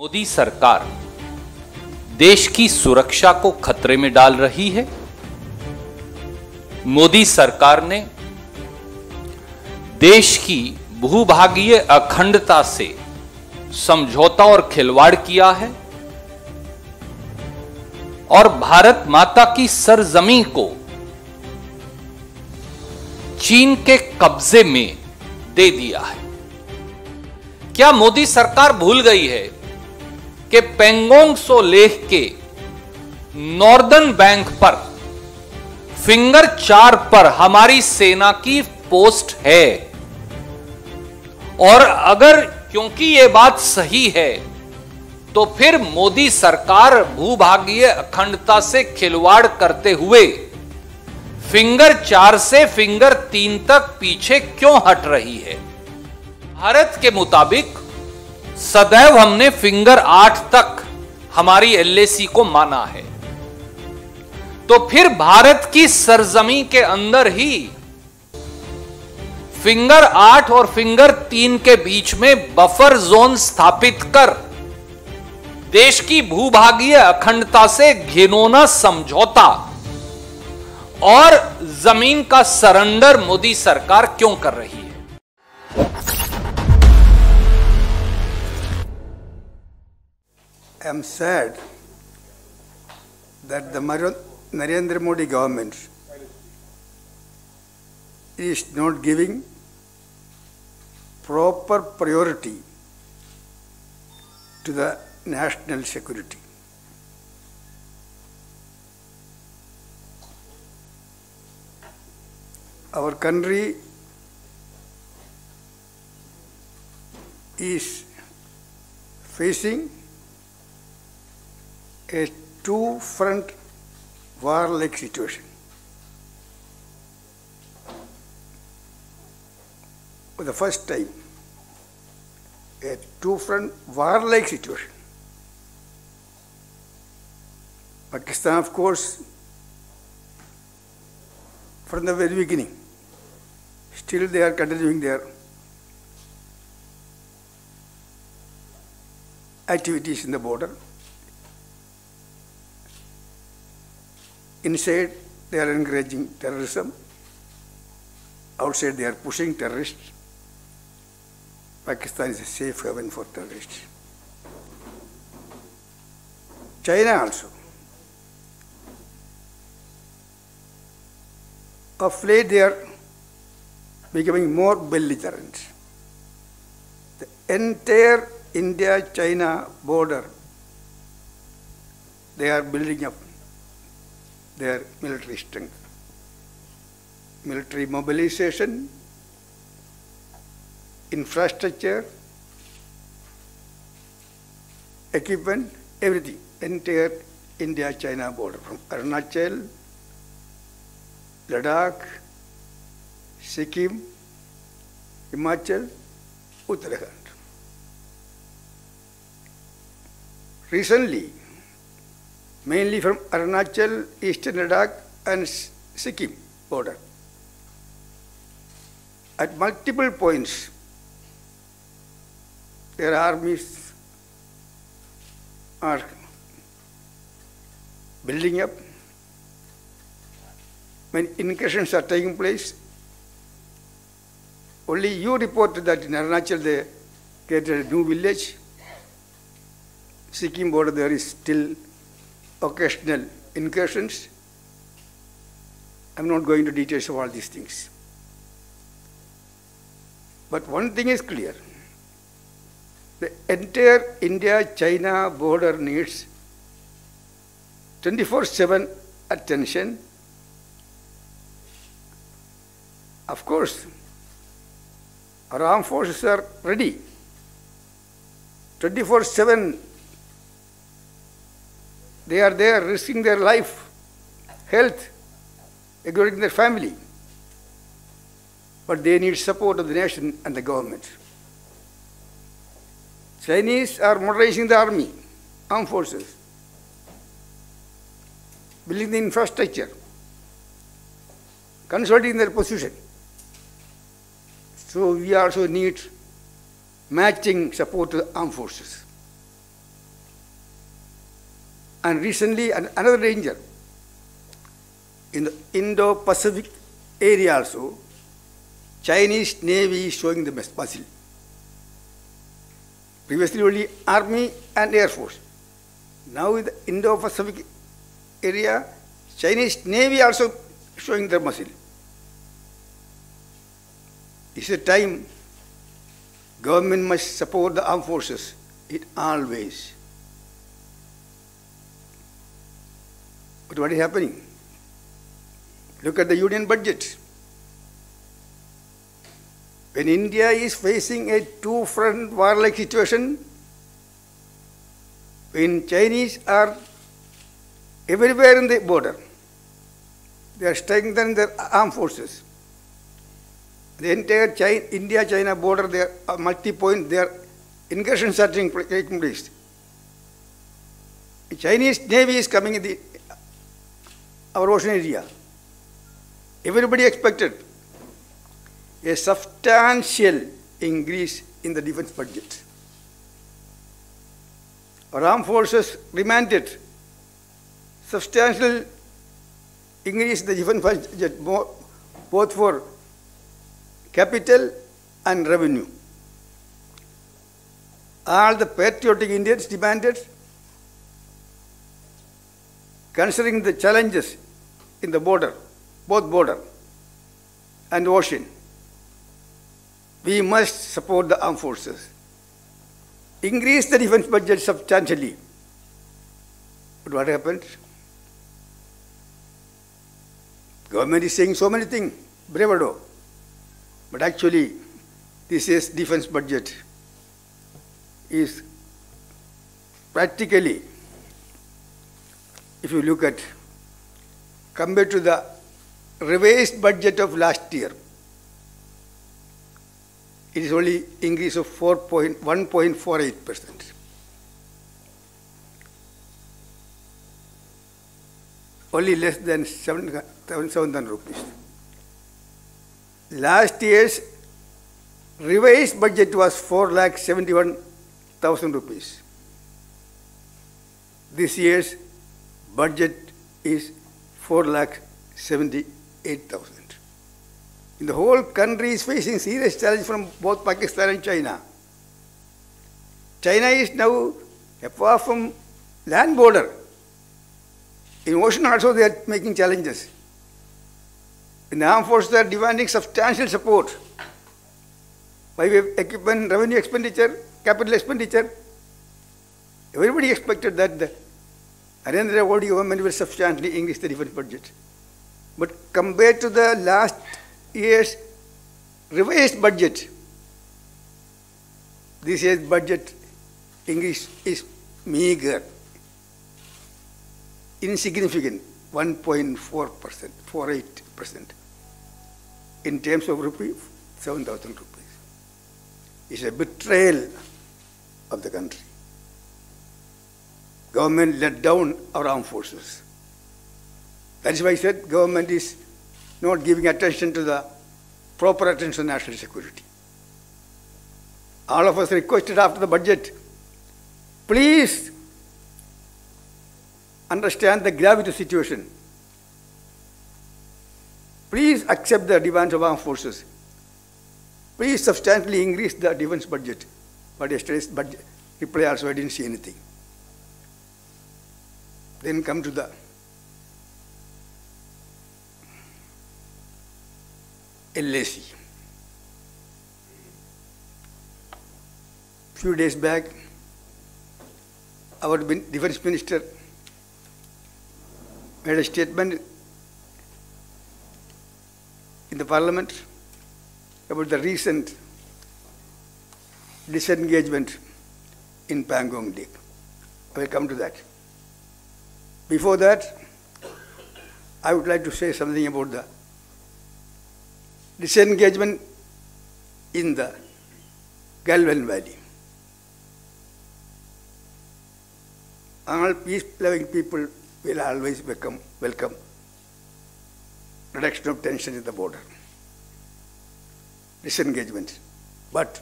मोदी सरकार देश की सुरक्षा को खतरे में डाल रही है। मोदी सरकार ने देश की भूभागीय अखंडता से समझौता और खिलवाड़ किया है और भारत माता की सरजमीं को चीन के कब्जे में दे दिया है। क्या मोदी सरकार भूल गई है कि पेंगोंग सो लेक के नॉर्दर्न बैंक पर फिंगर 4 पर हमारी सेना की पोस्ट है? और अगर क्योंकि यह बात सही है तो फिर मोदी सरकार भूभागीय अखंडता से खिलवाड़ करते हुए फिंगर 4 से फिंगर 3 तक पीछे क्यों हट रही है? भारत के मुताबिक सदैव हमने फिंगर 8 तक हमारी एलएसी को माना है, तो फिर भारत की सरजमी के अंदर ही फिंगर 8 और फिंगर 3 के बीच में बफर जोन स्थापित कर देश की भूभागीय अखंडता से घिनौना समझौता और जमीन का सरेंडर मोदी सरकार क्यों कर रही है? I am sad that the Narendra Modi government is not giving proper priority to the national security. Our country is facing a two-front war-like situation. For the first time, a two-front war-like situation. Pakistan, of course, from the very beginning, still they are continuing their activities in the border. Inside, they are encouraging terrorism. Outside, they are pushing terrorists. Pakistan is a safe haven for terrorists. China also. Of late, they are becoming more belligerent. The entire India-China border, they are building up their military strength. Military mobilization, infrastructure, equipment, everything, entire India-China border, from Arunachal, Ladakh, Sikkim, Himachal, Uttarakhand. Recently, mainly from Arunachal, Eastern Ladakh and Sikkim border. At multiple points, their armies are building up. When incursions are taking place, only you reported that in Arunachal they created a new village. Sikkim border there is still occasional incursions. I'm not going into details of all these things. But one thing is clear. The entire India-China border needs 24/7 attention. Of course, our armed forces are ready. 24/7 they are there risking their life, health, including their family. But they need support of the nation and the government. Chinese are modernizing the army, armed forces, building the infrastructure, consolidating their position. So we also need matching support to the armed forces. And recently, another danger. In the Indo-Pacific area also, Chinese Navy is showing the muscle. Previously only Army and Air Force. Now in the Indo-Pacific area, Chinese Navy also showing their muscle. It's a time government must support the armed forces. It always. But what is happening? Look at the union budget. When India is facing a two-front war-like situation, when Chinese are everywhere in the border, they are strengthening their armed forces. The entire India-China border, they are multi-point, their incursions are taking place. The Chinese Navy is coming in our ocean area. Everybody expected a substantial increase in the defense budget. Our armed forces demanded substantial increase in the defense budget, both for capital and revenue. All the patriotic Indians demanded, considering the challenges in the border, both border and ocean, we must support the armed forces. Increase the defense budget substantially. But what happened? Government is saying so many things, bravado. But actually, this year's defense budget is practically, if you look at, compared to the revised budget of last year, it is only increase of 1.48%. Only less than 7,000 rupees. Last year's revised budget was 4,71,000 rupees. This year's budget is 4,78,000. The whole country is facing serious challenge from both Pakistan and China. China is now, apart from land border, in ocean also they are making challenges. The armed forces are demanding substantial support by way of equipment, revenue expenditure, capital expenditure. Everybody expected that the Narendra Modi government will substantially increase the defense budget. But compared to the last year's revised budget, this year's budget increase is meager, insignificant, 1.48%. In terms of rupee, 7,000 rupees. It's a betrayal of the country. Government let down our armed forces. That is why I said government is not giving attention to the proper attention to national security. All of us requested after the budget, please understand the gravity of the situation. Please accept the demands of armed forces. Please substantially increase the defense budget. But yesterday's budget reply also, I didn't see anything. Then come to the LAC. Few days back, our defense minister made a statement in the parliament about the recent disengagement in Pangong Lake. I will come to that. Before that, I would like to say something about the disengagement in the Galwan Valley. All peace-loving people will always welcome reduction of tension in the border, disengagement. But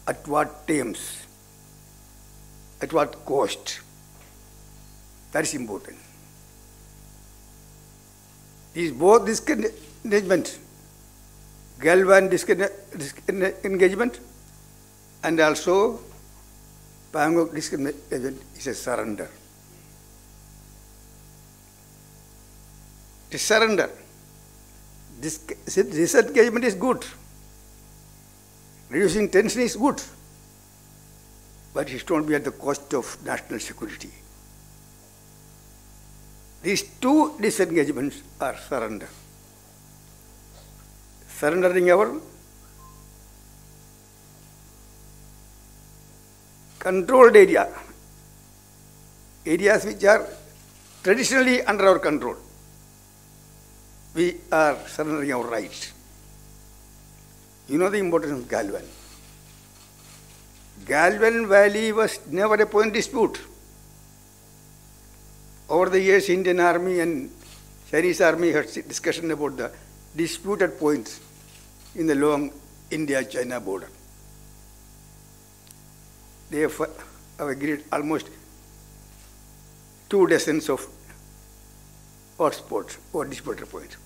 at what terms? At what cost? That is important. These both disengagement, Galwan disengagement, and also Pangong disengagement is a surrender. It is surrender. Disengagement is good. Reducing tension is good. But it should not be at the cost of national security. These two disengagements are surrender. Surrendering our controlled areas which are traditionally under our control. We are surrendering our rights. You know the importance of Galwan. Galwan Valley was never a point dispute. Over the years, Indian Army and Chinese Army had discussion about the disputed points in the long India-China border. They have agreed almost 2 dozens of hotspots or disputed points.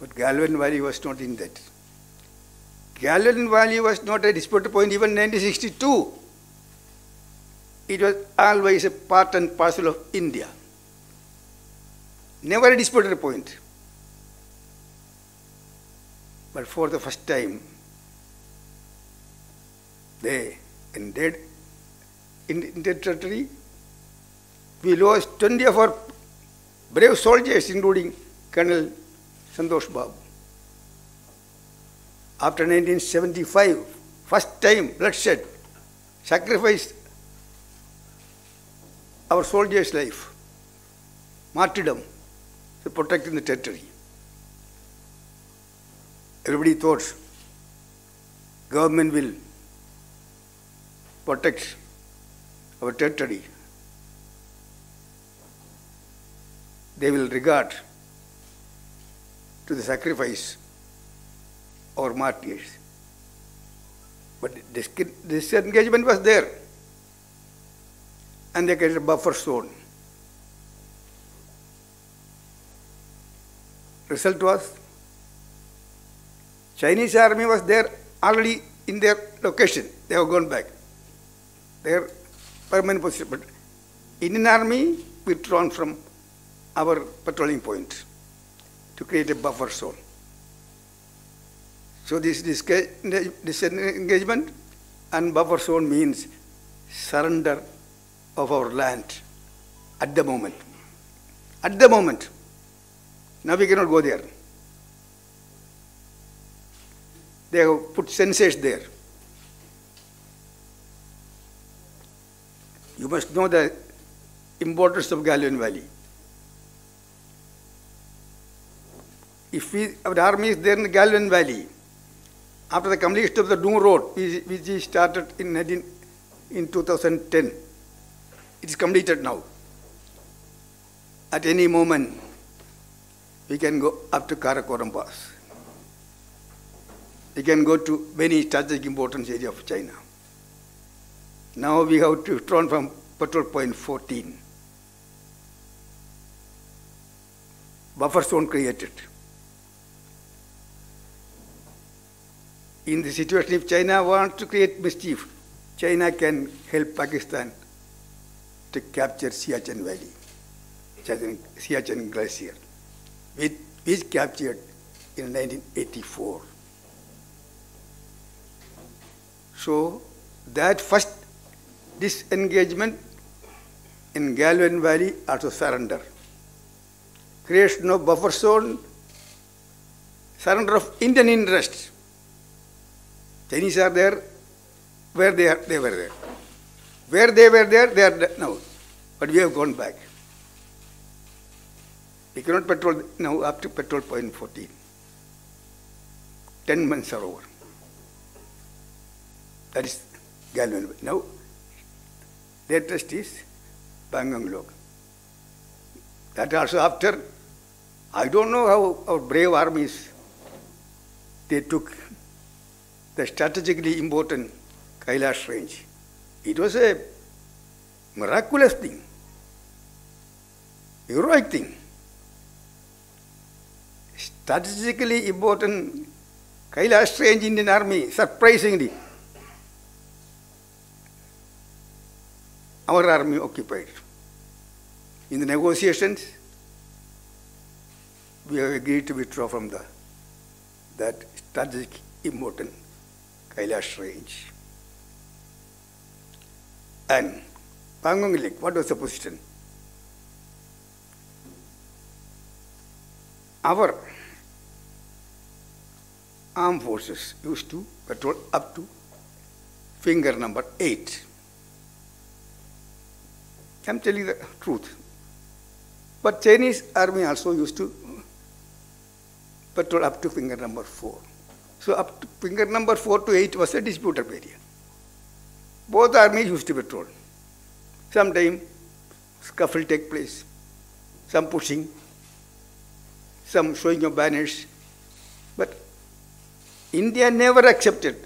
But Galwan Valley was not in that. Galwan Valley was not a disputed point even in 1962. It was always a part and parcel of India. Never a disputed point. But for the first time, they invaded Indian territory. We lost 20 of our brave soldiers, including Colonel Santosh Babu. After 1975, first time bloodshed, sacrificed our soldiers' life, martyrdom, to protecting the territory. Everybody thought government will protect our territory. They will regard to the sacrifice or martyrs. But this engagement was there. And they created a buffer zone. Result was, Chinese army was there already in their location. They have gone back. Their permanent position. But Indian army withdrawn from our patrolling point to create a buffer zone. So this disengagement and buffer zone means surrender of our land at the moment. At the moment. Now we cannot go there. They have put sensors there. You must know the importance of Galwan Valley. If our army is there in the Galwan Valley, after the completion of the Doon Road, which started in 2010, it is completed now. At any moment, we can go up to Karakoram Pass. We can go to many strategic importance area of China. Now we have to withdrawn from patrol point 14. Buffer zone created. In the situation, if China wants to create mischief, China can help Pakistan to capture Siachen Valley, Siachen Glacier, which captured in 1984. So that first disengagement in Galwan Valley also surrender. Creation of buffer zone, surrender of Indian interests. Chinese are there, where they were there. Where they were there, they are now. But we have gone back. We cannot patrol now up to patrol point 14. 10 months are over. That is Galwan. Now, latest is Pangong Lok. That also after, I don't know how our brave armies, they took the strategically important Kailash range. It was a miraculous thing. heroic thing. Strategically important Kailash Range Indian Army, surprisingly, our army occupied. In the negotiations, we have agreed to withdraw from that strategic important Kailash Range. And Pangong Lake, what was the position? Our armed forces used to patrol up to finger number 8. I'm telling the truth. But Chinese army also used to patrol up to finger number 4. So up to finger number 4 to 8 was a disputed area. Both armies used to patrol. Sometimes scuffle take place, some pushing, some showing of banners. But India never accepted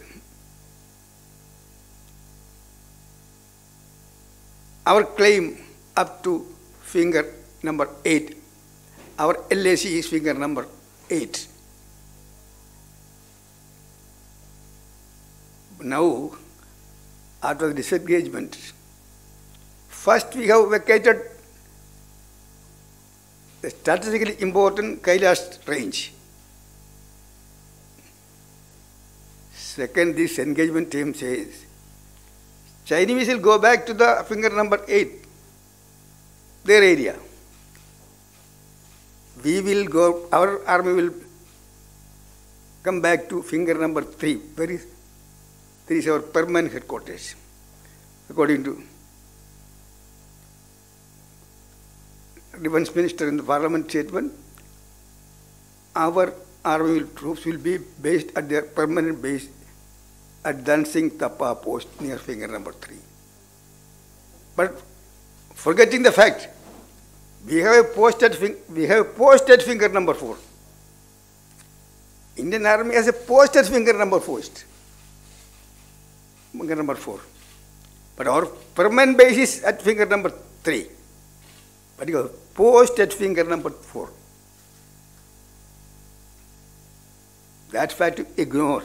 our claim up to finger number 8. Our LAC is finger number 8. Now, after the disengagement, first we have vacated the strategically important Kailash range. Second, this engagement team says, Chinese will go back to the finger number 8, their area. We will go, our army will come back to finger number 3. There is our permanent headquarters, according to Defense Minister in the Parliament statement. Our army troops will be based at their permanent base at Dancing Tapa post near finger number 3. But forgetting the fact, we have posted finger number 4. Indian Army has a posted finger number 4. Finger number 4. But our permanent base is at finger number 3. But you have posted finger number 4. That fact to ignore.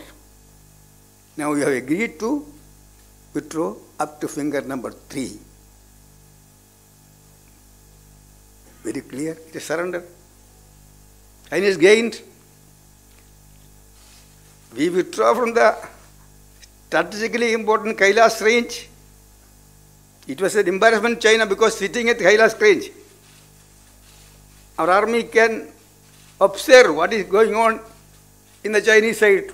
Now we have agreed to withdraw up to finger number 3. Very clear, it is surrender. And is gained. We withdraw from the strategically important Kailash range. It was an embarrassment to China because sitting at Kailash range, our army can observe what is going on in the Chinese side.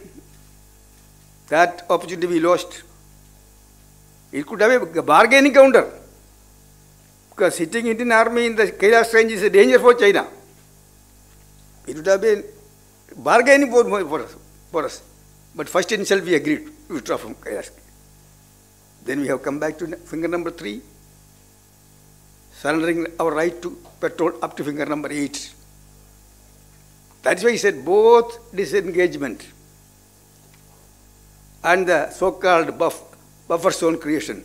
That opportunity we lost. It could have a bargaining counter. Because sitting Indian army in the Kailash range is a danger for China. It would have been bargaining for us. But first itself we agreed to withdraw from Kailash. Then we have come back to finger number 3, surrendering our right to patrol up to finger number 8. That's why he said both disengagement and the so-called buffer zone creation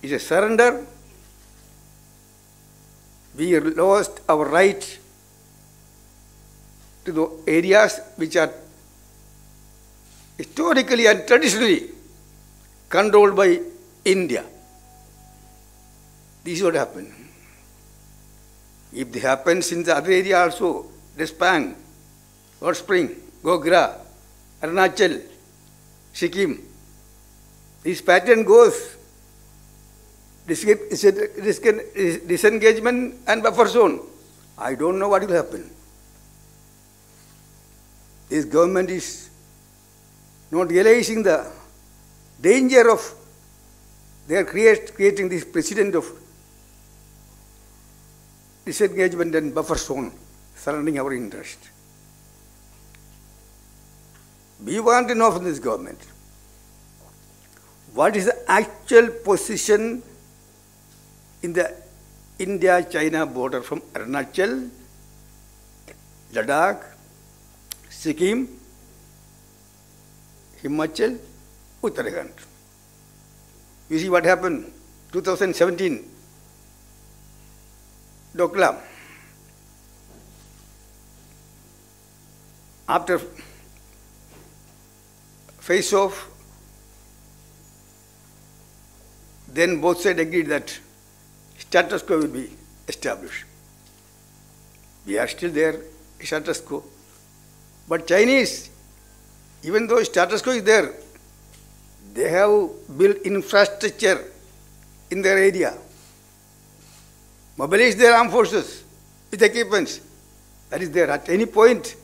is a surrender. We lost our right to the areas which are historically and traditionally controlled by India. This is what happened. If it happens in the other area also, Despang, Hot Spring, Gogra, Arunachal, Sikkim, this pattern goes disengagement and buffer zone. I don't know what will happen. This government is not realizing the danger of their creating this precedent of disengagement and buffer zone, surrounding our interest. We want to know from this government what is the actual position in the India-China border from Arunachal, Ladakh, Sikkim, Himachal, Uttarakhand. You see what happened 2017. Doklam, after face-off, then both sides agreed that status quo will be established. We are still there, status quo. But Chinese, even though status quo is there, they have built infrastructure in their area, mobilize their armed forces with equipments. That is there. At any point,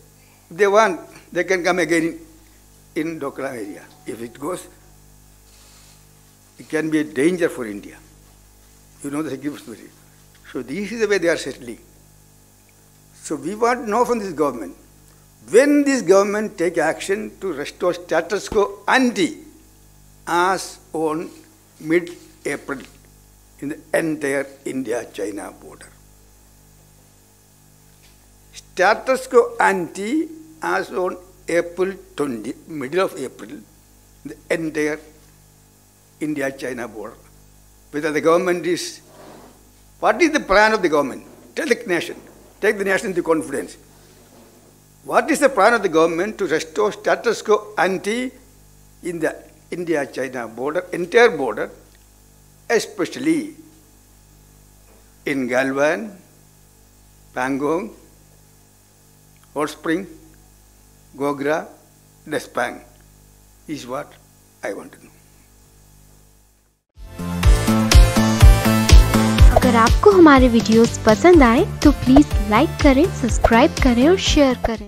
if they want, they can come again in Doklam area. If it goes, it can be a danger for India. You know the security. So this is the way they are settling. So we want to know from this government, when this government take action to restore status quo ante as on mid-April in the entire India-China border. Status quo ante as on April 20, middle of April, the entire India-China border. Whether the government is, what is the plan of the government? Tell the nation, take the nation into confidence. What is the plan of the government to restore status quo ante in the India-China border, entire border, especially in Galwan, Pangong, Hot Spring, Gogra, Despang, is what I want to know. अगर आपको हमारे videos पसंद आए तो please like करें, subscribe करें और share करें।